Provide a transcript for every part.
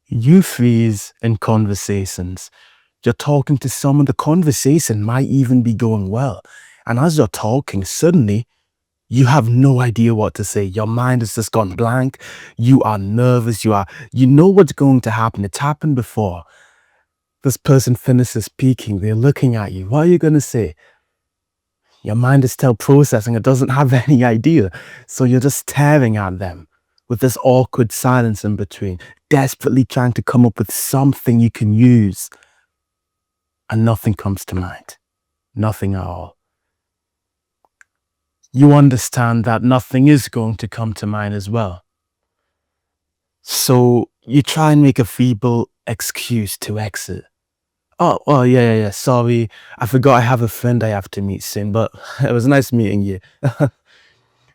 You freeze in conversations. You're talking to someone, the conversation might even be going well. And as you're talking, suddenly you have no idea what to say. Your mind has just gone blank. You are nervous. You know what's going to happen. It's happened before. This person finishes speaking. They're looking at you. What are you going to say? Your mind is still processing. It doesn't have any idea. So you're just staring at them with this awkward silence in between, desperately trying to come up with something you can use. And nothing comes to mind. Nothing at all. You understand that nothing is going to come to mind as well. So you try and make a feeble excuse to exit. Oh, yeah. Sorry, I forgot I have a friend I have to meet soon, but it was nice meeting you.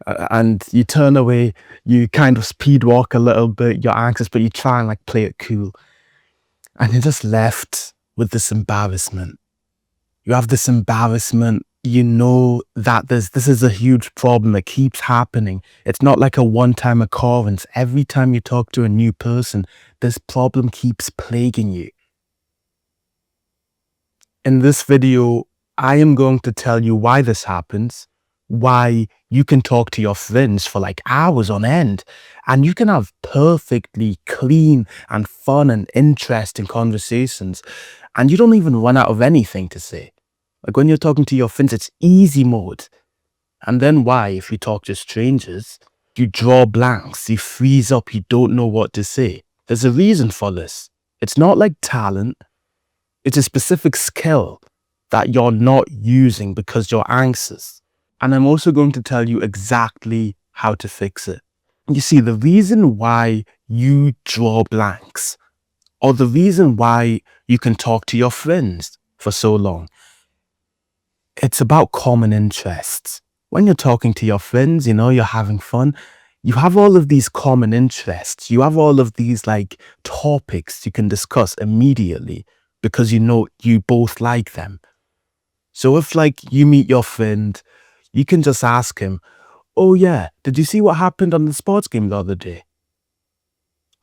And you turn away, you kind of speed walk a little bit, you're anxious, but you try and like play it cool. And you're just left with this embarrassment. You have this embarrassment. You know that this is a huge problem. It keeps happening. It's not like a one-time occurrence. Every time you talk to a new person, this problem keeps plaguing you. In this video, I am going to tell you why this happens, why you can talk to your friends for like hours on end, and you can have perfectly clean and fun and interesting conversations, and you don't even run out of anything to say. Like when you're talking to your friends, it's easy mode. And then why, if you talk to strangers, you draw blanks, you freeze up, you don't know what to say. There's a reason for this. It's not like talent. It's a specific skill that you're not using because you're anxious. And I'm also going to tell you exactly how to fix it. You see, the reason why you draw blanks, or the reason why you can talk to your friends for so long, it's about common interests. When you're talking to your friends, you're having fun, you have all of these common interests. You have all of these like topics you can discuss immediately because you both like them. So if like you meet your friend, you can just ask him, oh yeah, did you see what happened on the sports game the other day?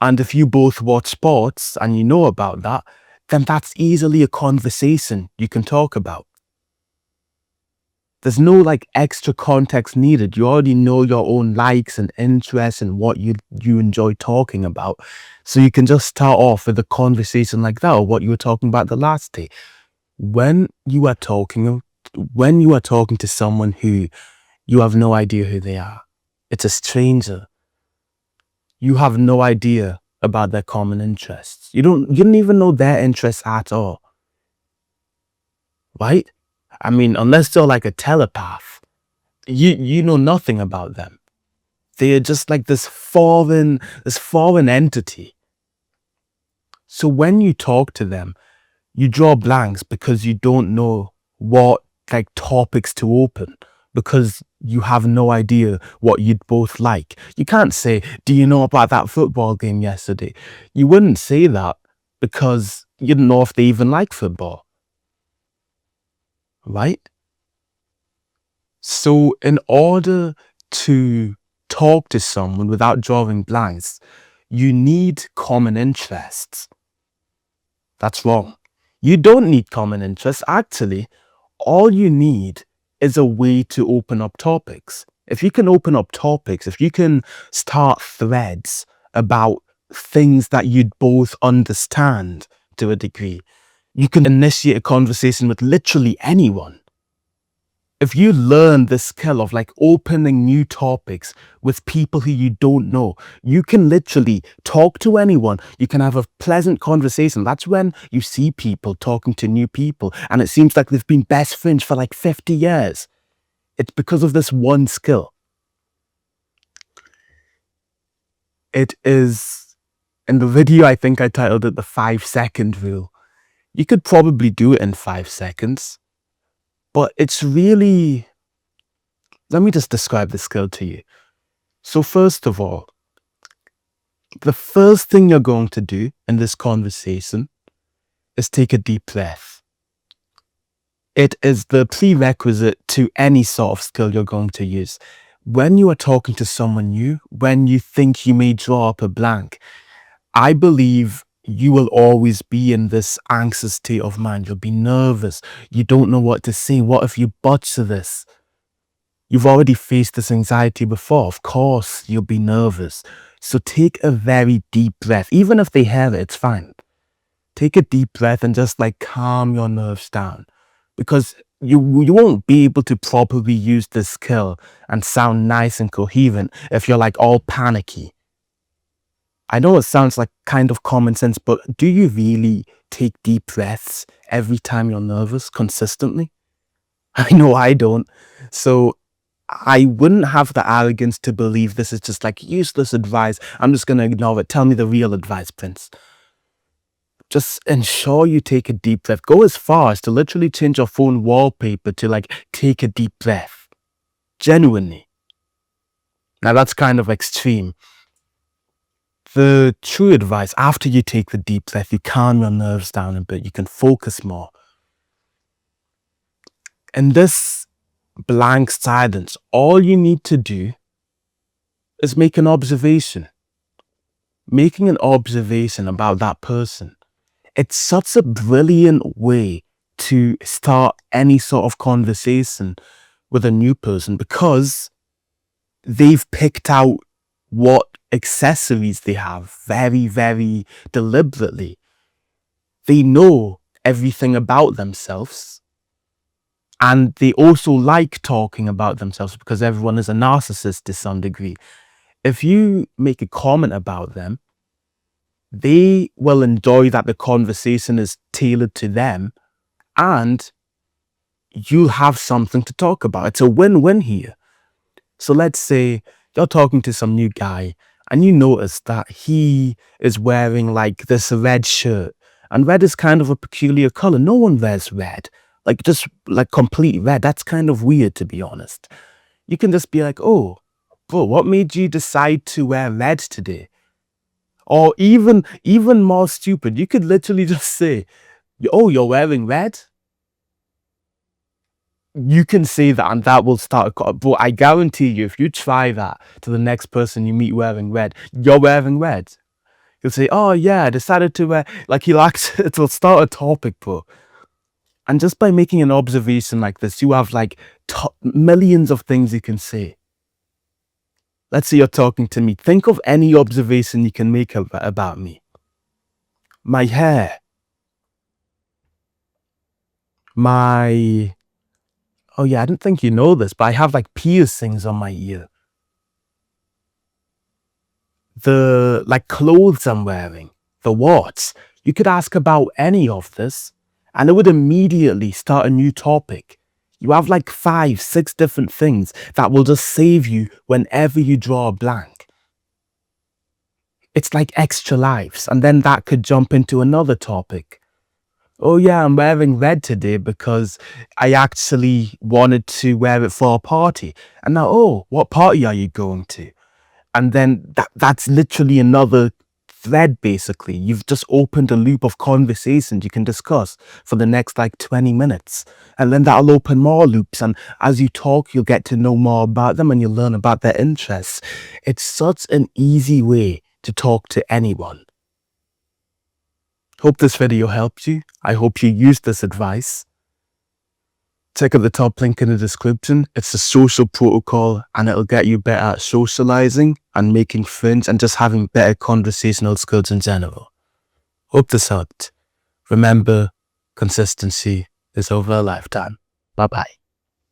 And if you both watch sports and you know about that, then that's easily a conversation you can talk about. There's no like extra context needed. You already know your own likes and interests and what you enjoy talking about. So you can just start off with a conversation like that, or what you were talking about the last day. When you are talking to someone who you have no idea who they are, it's a stranger. You have no idea about their common interests. You don't even know their interests at all. Right? I mean, unless they're like a telepath, you know nothing about them. They're just like this foreign entity. So when you talk to them, you draw blanks because you don't know what like topics to open, because you have no idea what you'd both like. You can't say, do you know about that football game yesterday? You wouldn't say that because you don't know if they even like football. Right? So in order to talk to someone without drawing blanks, you need common interests. That's wrong. You don't need common interests. Actually, all you need is a way to open up topics. If you can open up topics, if you can start threads about things that you'd both understand to a degree, you can initiate a conversation with literally anyone. If you learn the skill of like opening new topics with people who you don't know, you can literally talk to anyone. You can have a pleasant conversation. That's when you see people talking to new people and it seems like they've been best friends for like 50 years. It's because of this one skill. It is, in the video, I think I titled it the 5-second rule. You could probably do it in 5 seconds, but it's really, let me just describe the skill to you. So first of all, the first thing you're going to do in this conversation is take a deep breath. It is the prerequisite to any sort of skill you're going to use. When you are talking to someone new, when you think you may draw up a blank, I believe you will always be in this anxious state of mind. You'll be nervous. You don't know what to say. What if you butcher this? You've already faced this anxiety before. Of course, you'll be nervous. So take a very deep breath. Even if they hear it, it's fine. Take a deep breath and just like calm your nerves down, because you won't be able to properly use this skill and sound nice and coherent if you're like all panicky. I know it sounds like kind of common sense, but do you really take deep breaths every time you're nervous consistently? I know I don't. So I wouldn't have the arrogance to believe this is just like useless advice. I'm just going to ignore it. Tell me the real advice, Prince. Just ensure you take a deep breath. Go as far as to literally change your phone wallpaper to like take a deep breath. Genuinely. Now that's kind of extreme. The true advice, after you take the deep breath, you calm your nerves down a bit. You can focus more. In this blank silence, all you need to do is make an observation. Making an observation about that person. It's such a brilliant way to start any sort of conversation with a new person, because they've picked out what accessories they have very, very deliberately. They know everything about themselves, and they also like talking about themselves because everyone is a narcissist to some degree. If you make a comment about them, they will enjoy that the conversation is tailored to them, and you'll have something to talk about. It's a win-win here. So let's say you're talking to some new guy and you notice that he is wearing like this red shirt, and red is kind of a peculiar color. No one wears red, like just like complete red. That's kind of weird, to be honest. You can just be like, oh, bro, what made you decide to wear red today? Or even more stupid, you could literally just say, oh, you're wearing red? You can say that and that will start but I guarantee you, if you try that to the next person you meet wearing red, you're wearing red. He'll say, oh yeah, I decided to wear, like it'll start a topic, bro. And just by making an observation like this, you have like millions of things you can say. Let's say you're talking to me. Think of any observation you can make about me. My hair. Oh yeah, I didn't think you know this, but I have like piercings on my ear. The like clothes I'm wearing. The what? You could ask about any of this and it would immediately start a new topic. You have like 5, 6 different things that will just save you whenever you draw a blank. It's like extra lives, and then that could jump into another topic. Oh yeah, I'm wearing red today because I actually wanted to wear it for a party. And now, oh, what party are you going to? And then that's literally another thread, basically. You've just opened a loop of conversations you can discuss for the next like 20 minutes. And then that'll open more loops. And as you talk, you'll get to know more about them and you'll learn about their interests. It's such an easy way to talk to anyone. Hope this video helped you. I hope you used this advice. Check out the top link in the description. It's a social protocol and it'll get you better at socializing and making friends and just having better conversational skills in general. Hope this helped. Remember, consistency is over a lifetime. Bye-bye.